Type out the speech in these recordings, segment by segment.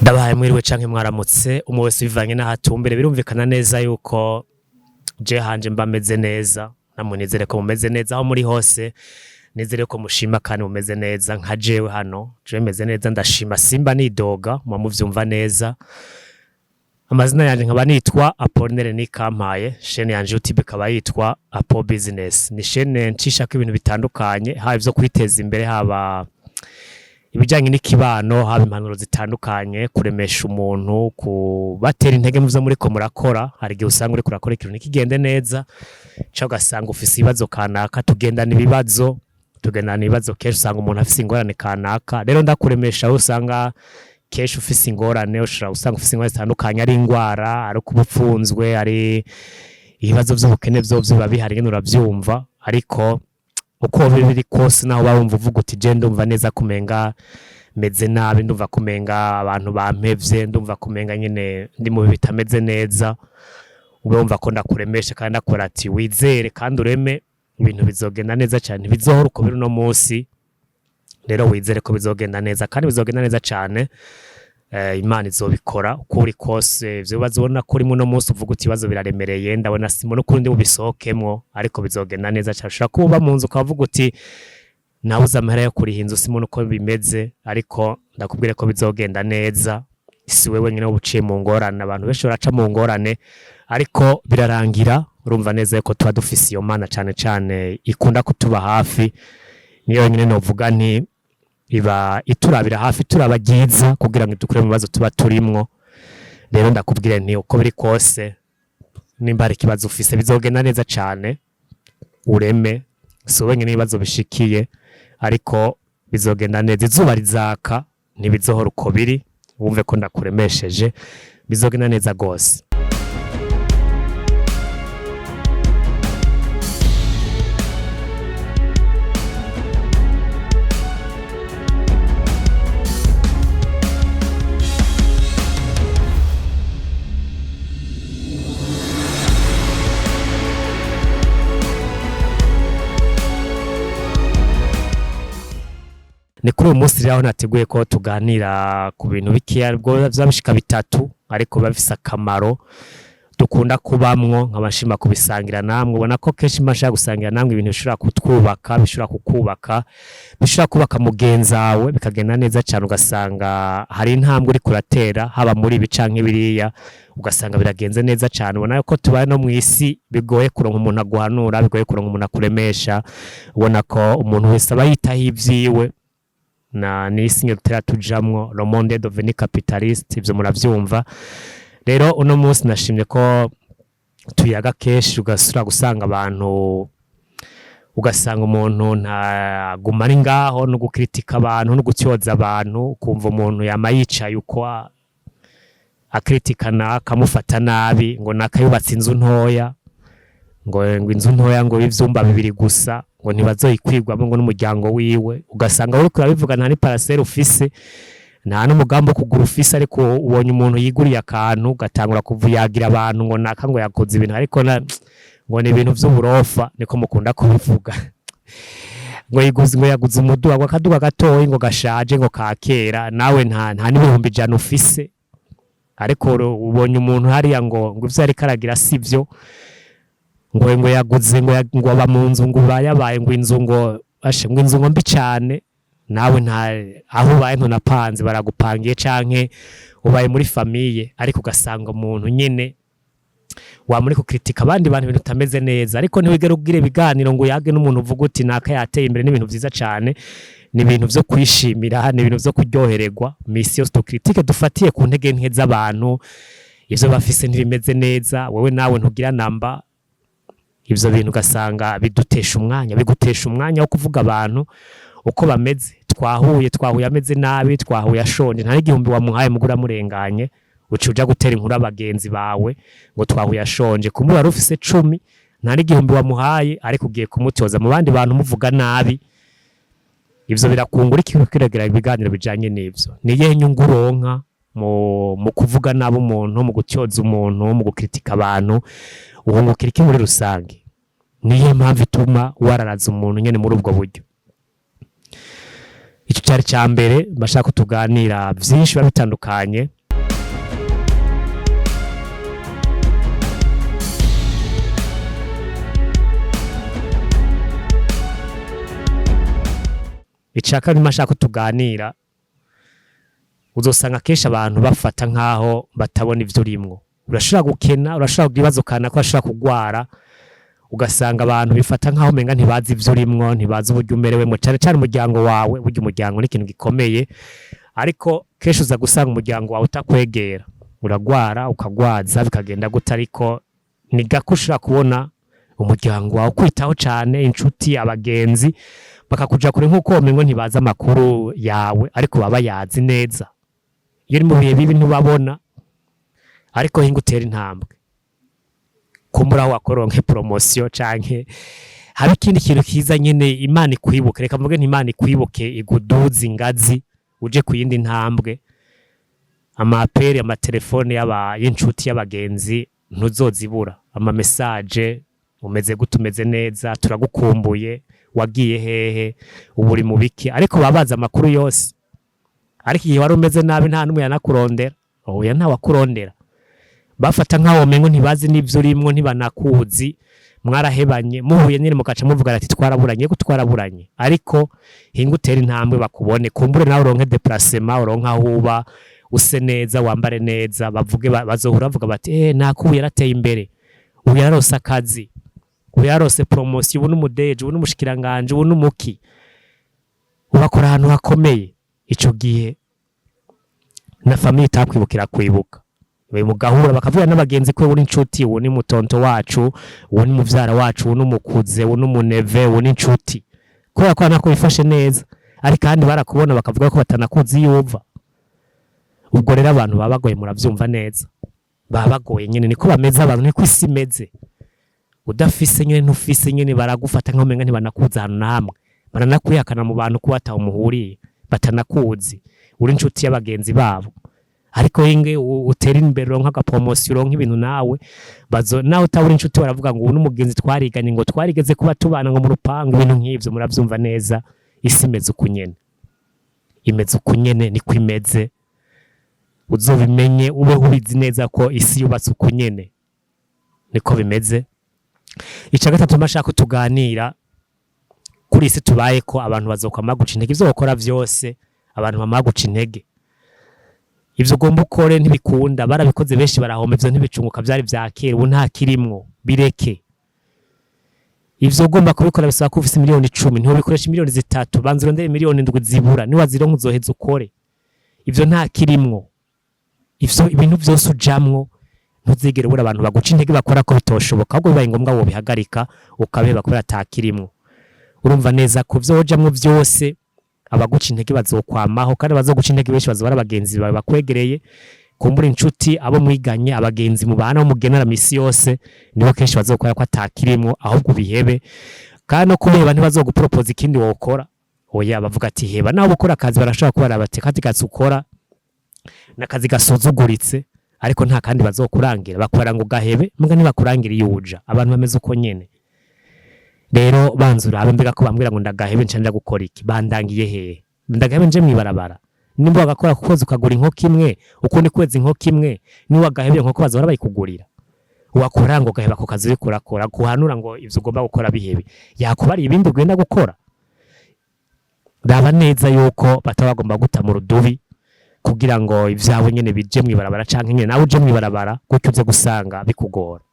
Ndabahaye mwiriwe canke mwaramutse umwe wese bivanye n'ahatumbere birumvikana neza yuko je hanje mba meze neza namwe nizere ko mumeze neza aho muri hose nizere ko mushima kandi mumeze neza nka jewe hano je meze neza ndashima simba nidoga muvyumva neza. Amazina yanje nkaba nitwa Apollinaire Nikampaye, chaîne yanje YouTube ikaba yitwa Apo Business. Ni chaîne ncishako ibintu bitandukanye haba ivyo kwiteza imbere, haba ibijanye n'ikibano, haba impanuro zitandukanye, kuremesha umuntu, kubatera intege mu vyo muriko murakora. Hari igihe usanga uriko urakora ikintu ntikigende neza, ca ugasanga ufise ibibazo kanaka, tugendana ibibazo kenshi usanga umuntu afise ingorane kanaka. Rero ndakuremesha aho usanga kenshi ufise ingorane, ushobora usanga ufise ingorane zitandukanye, ari ingwara, ari kubupfunzwe, ari ibibazo vy'ubukene vyo biba bihari nyene uravyumva. Ariko uko biri kose naho bawumva uvuga uti je ndumva neza kumenga meze nabi, ndumva kumenga abantu bampevye, ndumva kumenga nyene ndi mu bitameze neza, urumva ko ndakuremesha kandi ndakora ati wizere kandi ureme, ibintu bizogenda neza cyane, bizohora uko biri no munsi. Rero wizere ko bizogenda neza kandi bizogenda neza cyane. Imana izobikora uko uri kose. Ivyo bibazo ubona ko urimo no munsi uvuga uti ibibazo biraremereye, ndabona simo no kundi ubisohokemwo, ariko bizogenda neza cyane. Ushobora kuba mu nzu ukavuga uti nabuze amahera yo kuriha inzu, simo nuko bimeze, ariko ndakubwire ko bizogenda neza. Si wewe nyine ubuciye mu ngorane, abantu benshi baraca mu ngorane ariko birarangira. Urumva neza ko tuba dufise iyo Mana cyane cyane ikunda kutuba hafi, niyo nyine novuga nti iba iturabira hafi, turabagiza kugira ngo dukure mu bibazo tuba turimwo. Rero ndakubwire nti uko biri kose nimba ari ikibazo ufise bizogenda neza cyane, ureme. Si wewe nyine ibibazo bishikiye, ariko bizogenda neza. Izuba rizaka ntibizohora uko biri, wumve ko ndakuremesheje, bizogenda neza gose. Ni kuri uyu munsi rero nateguye ko tuganira ku bintu bikiya byabishika bitatu, ariko bafise akamaro dukunda kubamwo, nkabashima kubisangira namwe. Ubona ko kenshi mashaka gusangira namwe ibintu bishobora kutwubaka, bishobora kukubaka, bishobora kubaka mugenzawe bikagenda neza cyane, ugasanga hari intambwe uri kuratera haba muri ibi canke biriya, ugasanga biragenze neza cyane. Ubona ko tubaye no mu isi bigoye kuronka umuntu aguhanura, bigoye kuronka umuntu akuremesha. Ubona ko umuntu wese aba yitaho ivyiwe, na nisi nyotera tujamwo le monde devenu capitaliste, ivyo muravyumva. Rero uno munsi nashimye ko tuyaga kenshi, ugasura gusanga abantu, ugasanga umuntu ntaguma ari ngaho no gukritika abantu no gutyoza abantu, kumva umuntu yama yicaye uko akritikana akamufata nabi, ngo nakayubatse inzu ntoya, ngo inzu ntoya ngo ivyumba bibiri gusa, ngo ntibazoyikwirwamo ngo n'umuryango wiwe. Ugasanga uri kurabivuga nta ni parcelle ufise, nta n'umugambo kugura ufise, ariko ubonye umuntu yiguriye akantu gatangura kuvuyagira abantu ngo naka ngo yakoze ibintu, ariko ngo ni ibintu vy'uburofa, niko mukunda kubivuga. Ngo yaguze umuduga, ngo akaduga gatoyi ngo gashaje ngo kakera, nawe nta n'ibihumbi 100 ufise, ariko ubonye umuntu hariya ngo ivyo ariko aragira sivyo, ngo yaguze ngo aba mu nzu, ngo bayabaye ngo inzu ngo inzu ngo mbi cyane. Nawe nta aho ubaye ntunapanze, baragupangiye canke ubaye muri famille, ariko ugasanga umuntu nyene wamuri kukritika abandi bantu ibintu utameze neza, ariko ntiwigera ubwire ibiganiro ngo yage n'umuntu uvuga uti naka yateye imbere. N'ibintu vyiza cyane, ni ibintu vyo kwishimira, ni ibintu vyo kuryohererwa. Misi yose tukritike dufatiye ku ntege nke z'abantu, ivyo bafise ntibimeze neza, wewe nawe ntugira namba. Ivyo bintu ugasanga bidutesha umwanya, bigutesha umwanya wo kuvuga abantu uko bameze. Twahuye ameze nabi, twahuye ashonje, nta n'igihumbi wamuhaye mugura murenganye, uci uja gutera inkuru abagenzi bawe ngo twahuye ashonje. Kumuri wari ufise 10, nta n'igihumbi wamuhaye, ariko ugiye kumutyoza mu bandi bantu muvuga nabi. Ivyo birakungura iki kwiregera ibiganiro bijanye n'ivyo? Ni iyihe nyungu uronka mu kuvuga nabi umuntu, mu gutyoza umuntu, mu gukritika abantu? Uhungukira iki muri rusange? Niyo mpamvu ituma wararaza umuntu nyene muri ubwo buryo. Ico cyari cya mbere bashaka kutuganira byinshi babitandukanye. icaka ni mashaka tuganira uzosanga kenshi abantu bafata nkaho batabona ivyo urimwo urashobora gukena urashobora kugibazo kana ko ashobora kugwara ugasanga abantu bifata nkaho menga ntibazi ivyo urimwo ntibazi uburyo umerewemo cyane cyane umuryango wawe burya umuryango ni ikintu gikomeye ariko kenshi uza gusanga umuryango wawe utakwegera uragwara ukagwaza bikagenda gute ariko ni gako ushobora kubona umuryango wawe kwitaho cyane inshuti abagenzi bakakuja kure nkuko womengo ntibaza amakuru yawe ariko baba yazi neza iyo uri mu bihe bibi ntubabona ariko hinga utera intambwe kumbura aho wakoronke promotion canke haba ikindi kintu kiza nyene Imana ikwibuke reka mvuge nti Imana ikwibuke iguduza ingazi uje ku yindi ntambwe amaperi amatelefone y'inshuti y'abagenzi ntuzozibura ama message umeze gutumeze neza turagukumbuye wagiye hehe uburi mu biki ariko babaza amakuru yose ariko igihe wari umeze nabi nta numwe yanakurondera oya nta wakurondera bafata nkaho mengo ntibazi n'ivyo urimwo ntibanakuzi mwarahebanye muhuye nyine mukaca muvuga ati twaraburanye ariko hinga utera intambwe bakubone kumbure nawe uronke déplacement uronka huba use neza wambare neza bavuge bazohura bavuga bati nakubu yarateye imbere ubu yararose akazi ubu yararose promotion ubu n'umudeje ubu n'umushikiranganje ubu n'umuki ubakora ahantu hakomeye ico gihe na famille itakwibukira kwibuka we mugahura bakavuga n'abagenzi ko uri inshuti uwo ni mutonto wacu uwo ni muvyara wacu uwo n'umukuze uwo n'umuneve uwo ni inshuti kubera ko nako bifashe neza ariko kandi barakubona bakavuga ko batanakuzi yuva ubwo rero abantu babagoye muravyumva neza babagoye nyene niko bameze abantu niko isi imeze udafise nyene ntufise nyene baragufata nkaho menga ntibanakuza hano namwe baranakwihakana mu bantu ko bataho muhuriye batanakuzi uri inshuti y'abagenzi babo ariko hinge utera imbere ronka ka promotion ronka ibintu nawe nawe utabura inshuti baravuga ngo ubu n'umugenzi twariganye ngo twarigeze kuba tubana ngo mu rupangu ibintu nk'ivyo muravyumva neza isi imeze imeze ukunyene niko imeze uzobimenye ube ubizi neza ko isi yubatse ukunyene niko bimeze ica gatatu mashaka tuganira kuri isi tubaye ko abantu bazokwama guca intege ivyo bakora vyose abantu bama guca intege ivyo ugomba ukore ntibikunda barabikoze benshi barahomba ivyo ntibicunguka vyari vyakera ubu nta kirimwo bireke ivyo ugomba kubikora bisaba ko ufise miliyoni 10 ntiho bikoresha miliyoni 3 banza urondere miliyoni 7 zibura ni wazironka uzoheza ukore ivyo nta kirimwo ivyo ibintu vyose ujamwo ntuzigere bura abantu baguca intege bakora ko bitoshoboka ahubwo bibaye ngombwa wo bihagarika ukabeba kubera atakirimwo urumva neza ko vyo ujamwo vyose abaguca intege bazokwamaho kandi bazoguca intege benshi bazobara abagenzi bawe bakwegereye kumbura inshuti abo mwiganye abagenzi mu bana umugenera misi yose nibo kenshi bazokora ko atakirimwo ahubwo bihebe kandi no kubeba ntibazogupropose ikindi wokora oya bavuga ati heba naho ukora akazi barashaka kubara bati kati gatsukora nakazi gasuzuguritse ariko nta kandi bazokurangira bakora ngo gahebe mbwa nibakurangira yuja abantu bameze uko nyene rero banzura abembega ko bambwira ngo ndagahebe ncanja gukora iki bandangiye hehe ndagahebe nje mwibarabara nimba bagakora kukoza ukagura inkoko imwe ukundi kwezi inkoko imwe ni wagahebe inkoko bazora bayikugurira wakora ngo gaheba ko kazi kurakora kuhanura ngo ivyo ugomba gukora bihebe yakubari ibindi gwenda gukora raba neza yuko batabagomba guta mu rudubi kugira ngo ivyawe nyene bije mwibarabara canke nyene nawe uje mwibarabara gutyo uze gusanga bikugora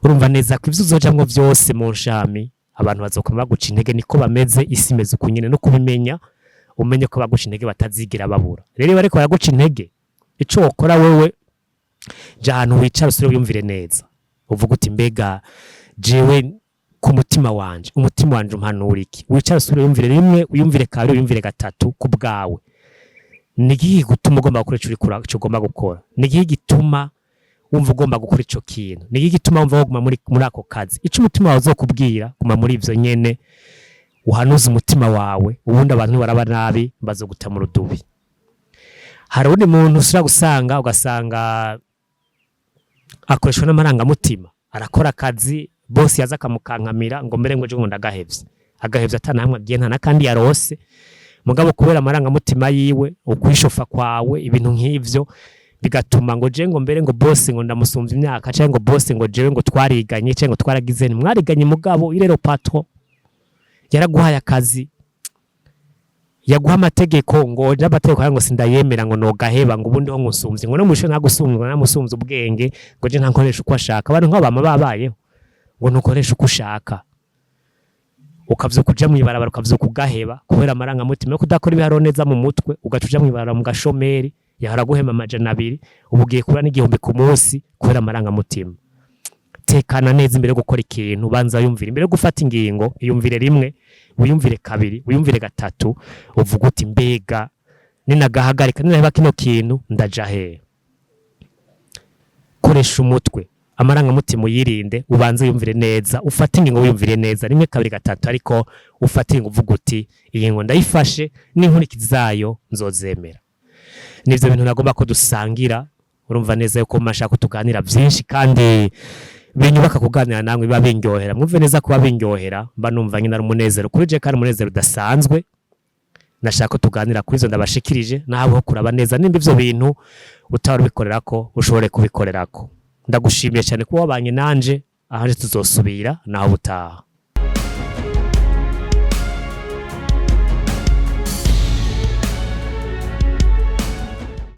urumva neza ko ivyo uzojamwo vyose mu nshami abantu bazokoma baguca intege niko bameze isi imeze ukunyene no kubimenya umenye ko baguca intege batazigira babura rero bariko baraguca intege ico wokora wewe ja ahantu wicara usure wiyumvire neza uvuga uti mbega jewe ku mutima wanje umpanura iki wicara usure wiyumvire rimwe uyumvire kabiri uyumvire gatatu ku bwawe nigiye gutuma ugomba gukora ico ugomba gukora nigiye gituma wumva ugomba gukora ico kintu nigiye gituma wumva woguma muri ako kazi ico umutima wawe uzokubwira guma muri ivyo nyene uhanuza umutima wawe ubundi abantu baraba nabi bazoguta mu rudubi hari undi muntu usura gusanga ugasanga akoreshwa n'amaranga mutima arakora akazi boss yaza kamukankamira ngo mbere ngo je ngo ndagahevye agahevye atanamwe agiye nta nakandi yarose mugabo kubera amaranga mutima yiwe ukwishofa kwawe ibintu nk'ivyo bigatuma ngo je ngo mbere ngo boss ngo ndamusumvya imyaka cyangwa ngo boss ngo jewe ngo twariganye cyangwa ngo twaragize mwariganye mugabo irero patro yaraguhaye akazi yaguha amategeko ngo n'amategeko ngo sindayemera ngo nogaheba ngo ubundi ho ngusumvye ngo no musho ntagusumbwa namusumvye ubwenge ngo je ntankoresha uko ashaka abantu nk'abama babayeho ngo ntukoresha uko ushaka ukavyo kuja mwibarabara ukavyo kugaheba kubera amaranga mutima yo kudakora ibiharo neza mu mutwe ugacuja mwibarabara mu gashomeri yahora guhema amajana 2 ubugiye kubura n'igihumbi ku munsi kubera amaranga mutima. Tekana neza imbere yo gukora ikintu banza yumvira imbere yo gufata ingingo yumvire rimwe wiyumvire kabiri wiyumvire gatatu uvuga uti mbega ninagahagarika ninaheba kino kintu ndaja he. Koresha umutwe amaranga mutima yirinde ubanze yumvire neza ufata ingingo wiyumvire neza rimwe kabiri gatatu ariko ufata ingingo uvuga uti iyi ngo ndayifashe n'inkurikizi zayo nzozemera. Nivyo bintu nagomba ko dusangira urumva neza yuko mashaka tuganira byinshi kandi binyubaka kuganira namwe biba bindyohera mwumve neza kuba bindyohera mba numva nyina umunezero kuri je kandi umunezero udasanzwe nashaka tuganira kuri zo ndabashikirije naho kuraba neza nimba ivyo bintu utari bikorerako ushobore kubikorerako. Ndagushimiye cyane kuba wabanye nanje ahanje tuzosubira naho butaha.